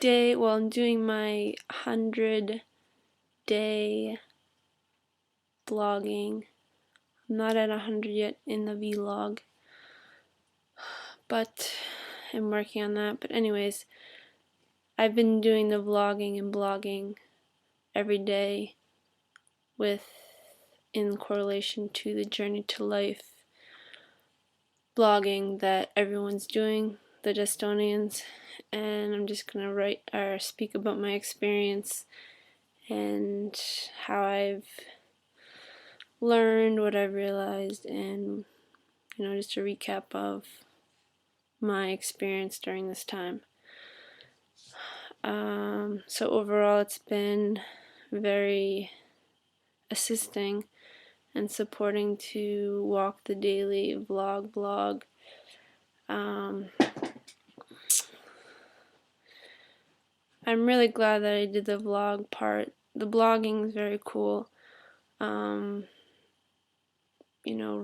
day, well, I'm doing my 100-day vlogging. I'm not at 100 yet in the vlog, but I'm working on that. But anyways, I've been doing the vlogging and blogging every day in correlation to the Journey to Life blogging that everyone's doing, the Destonians, and I'm just gonna write or speak about my experience and how I've learned, what I've realized, and just a recap of my experience during this time. So overall, it's been very assisting and supporting to walk the daily blog. I'm really glad that I did the vlog part. The blogging is very cool.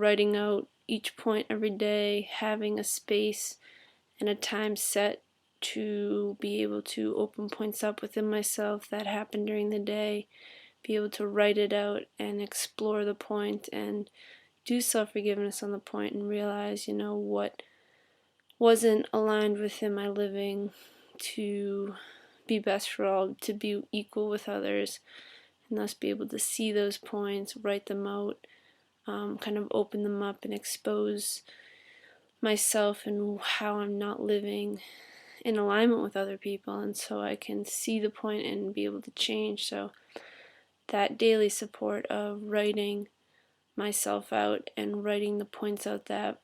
Writing out each point every day, having a space and a time set to be able to open points up within myself that happened during the day, be able to write it out and explore the point and do self-forgiveness on the point and realize, what wasn't aligned within my living to be best for all, to be equal with others, and thus be able to see those points, write them out, kind of open them up and expose myself and how I'm not living in alignment with other people, and so I can see the point and be able to change. So that daily support of writing myself out and writing the points out that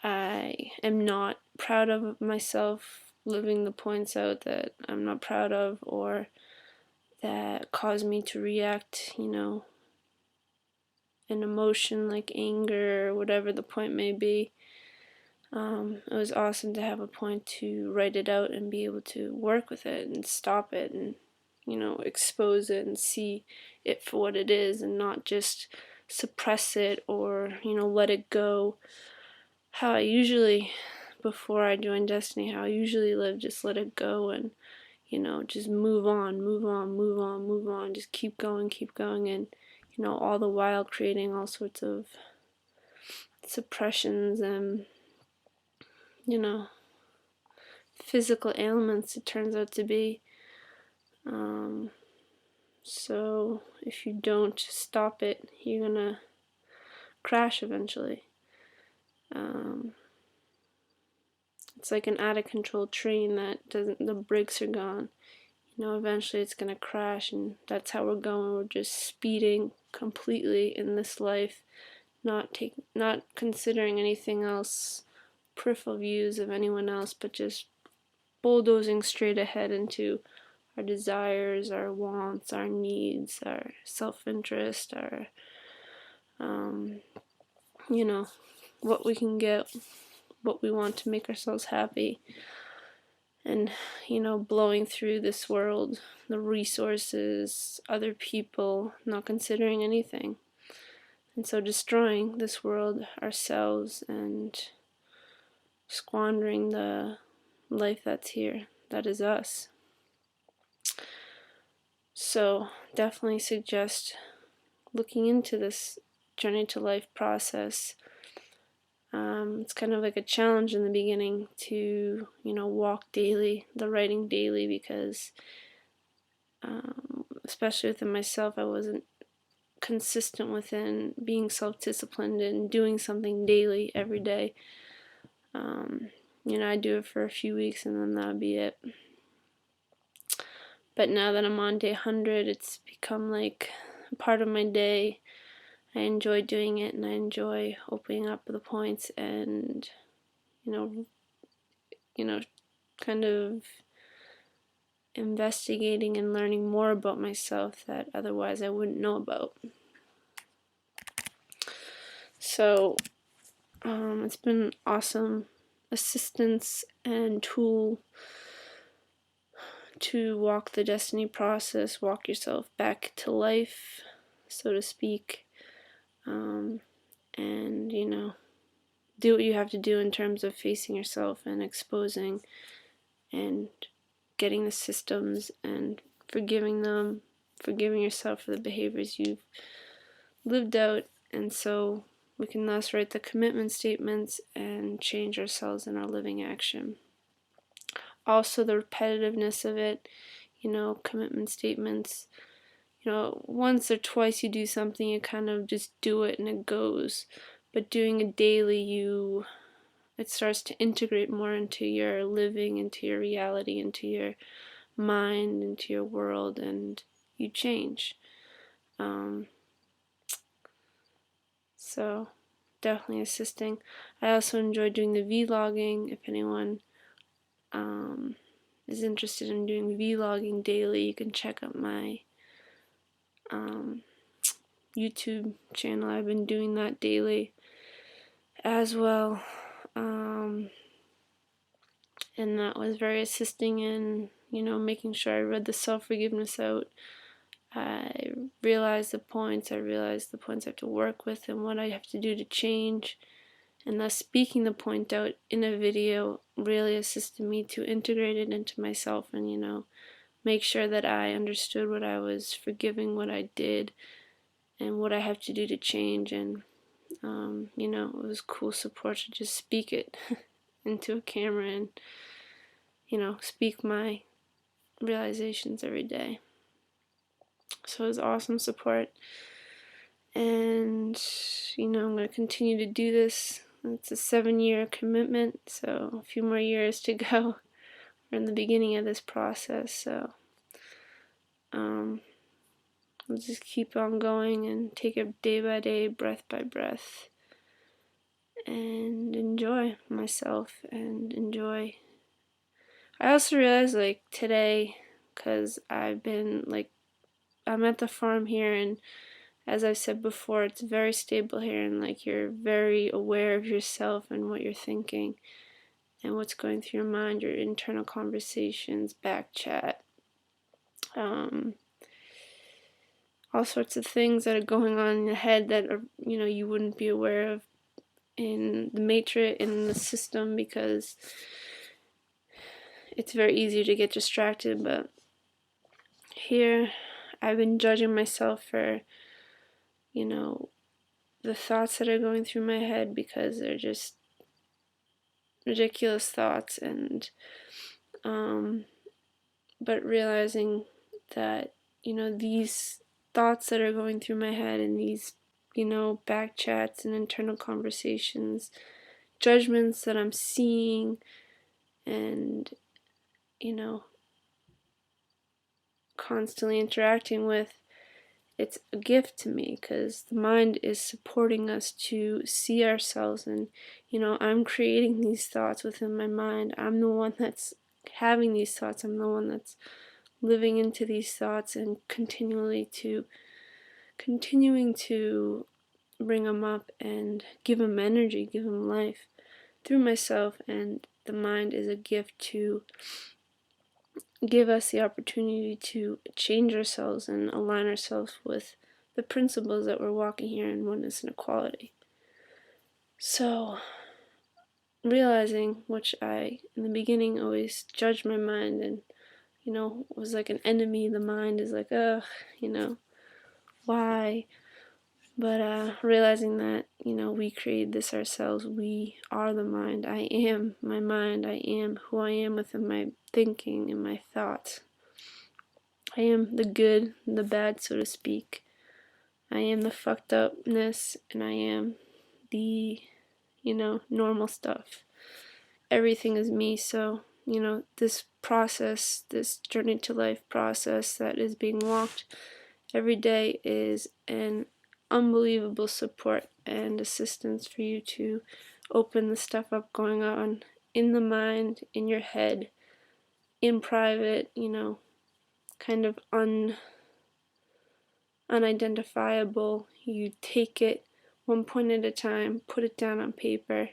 I am not proud of myself, living the points out that I'm not proud of or that cause me to react, an emotion like anger or whatever the point may be. It was awesome to have a point to write it out and be able to work with it and stop it and expose it and see it for what it is and not just suppress it or let it go. How I usually, before I joined Destiny, how I usually live, just let it go and just move on, just keep going, and all the while creating all sorts of suppressions and physical ailments it turns out to be. So if you don't stop it, you're gonna crash eventually. It's like an out of control train that the brakes are gone. Eventually it's gonna crash, and that's how we're going. We're just speeding completely in this life, not considering anything else, peripheral views of anyone else, but just bulldozing straight ahead into our desires, our wants, our needs, our self-interest, our what we can get, what we want to make ourselves happy, and blowing through this world, the resources, other people, not considering anything, and so destroying this world, ourselves, and squandering the life that's here, that is us. So definitely suggest looking into this Journey to Life process. It's kind of like a challenge in the beginning to walk daily, the writing daily, because especially within myself, I wasn't consistent within being self-disciplined and doing something daily every day. I'd do it for a few weeks and then that would be it. But now that I'm on day 100, it's become like a part of my day. I enjoy doing it, and I enjoy opening up the points and kind of investigating and learning more about myself that otherwise I wouldn't know about. So it's been awesome assistance and tool to walk the Destiny process, walk yourself back to life, so to speak, and do what you have to do in terms of facing yourself and exposing and getting the systems and forgiving them, forgiving yourself for the behaviors you've lived out, and so we can thus write the commitment statements and change ourselves in our living action. Also, the repetitiveness of it, commitment statements, once or twice you do something, you kind of just do it and it goes. But doing it daily, it starts to integrate more into your living, into your reality, into your mind, into your world, and you change. So definitely assisting. I also enjoy doing the vlogging. If anyone is interested in doing vlogging daily, you can check out my YouTube channel. I've been doing that daily as well, and that was very assisting in making sure I read the self-forgiveness out. I realized the points I have to work with and what I have to do to change, and thus speaking the point out in a video really assisted me to integrate it into myself and make sure that I understood what I was forgiving, what I did, and what I have to do to change. And it was cool support to just speak it into a camera and speak my realizations every day. So it was awesome support, and I'm going to continue to do this. It's a 7-year commitment, so a few more years to go. We're in the beginning of this process, so I'll just keep on going and take it day by day, breath by breath, and enjoy myself and enjoy. I also realized today, because I'm at the farm here, and as I've said before, it's very stable here, and you're very aware of yourself and what you're thinking and what's going through your mind, your internal conversations, back chat, all sorts of things that are going on in your head that are you wouldn't be aware of in the matrix, in the system, because it's very easy to get distracted. But here I've been judging myself for the thoughts that are going through my head, because they're just ridiculous thoughts, and but realizing that these thoughts that are going through my head and these back chats and internal conversations, judgments that I'm seeing and constantly interacting with, it's a gift to me, because the mind is supporting us to see ourselves, and I'm creating these thoughts within my mind. I'm the one that's having these thoughts. I'm the one that's living into these thoughts and continuing to bring them up and give them energy, give them life through myself. And the mind is a gift to give us the opportunity to change ourselves and align ourselves with the principles that we're walking here in oneness and equality. So realizing, which I in the beginning always judged my mind and was like an enemy. The mind is like, ugh, why? But realizing that we created this ourselves. We are the mind. I am my mind. I am who I am within my thinking and my thoughts. I am the good and the bad, so to speak. I am the fucked upness, and I am the normal stuff. Everything is me. So this process, this journey to life process that is being walked every day, is an unbelievable support and assistance for you to open the stuff up going on in the mind, in your head, in private, kind of unidentifiable. You take it one point at a time, put it down on paper,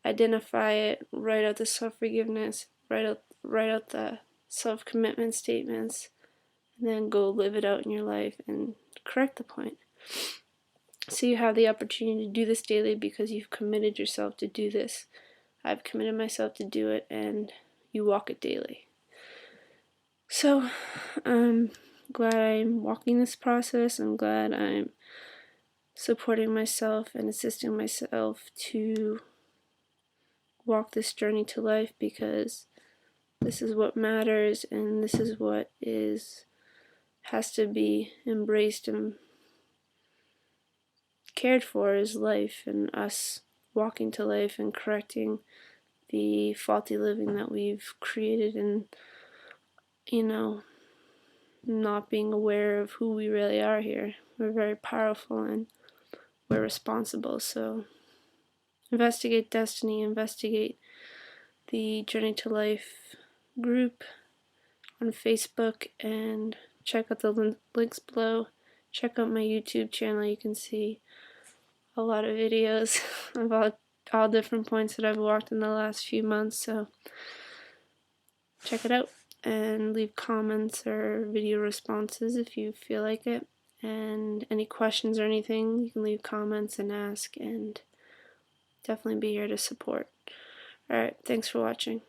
identify it, write out the self-forgiveness, write out the self-commitment statements, and then go live it out in your life and correct the point. So you have the opportunity to do this daily because you've committed yourself to do this. I've committed myself to do it, and you walk it daily. So I'm glad I'm walking this process. I'm glad I'm supporting myself and assisting myself to walk this journey to life, because this is what matters, and this is what has to be embraced and cared for, is life, and us walking to life and correcting the faulty living that we've created, and not being aware of who we really are here. We're very powerful and we're responsible. So investigate Desteni, investigate the Journey to Life group on Facebook, and check out the links below. Check out my YouTube channel. You can see a lot of videos about all different points that I've walked in the last few months, so check it out and leave comments or video responses if you feel like it. And any questions or anything, you can leave comments and ask, and definitely be here to support. Alright, thanks for watching.